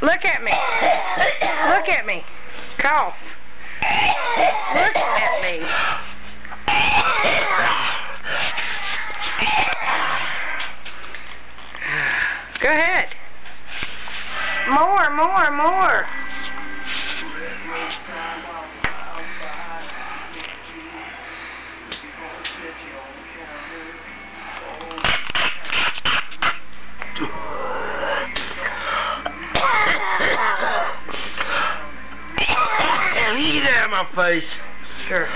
Look at me. Look at me. Cough. Look at me. Go ahead. More, more, more. Get out of my face. Sure.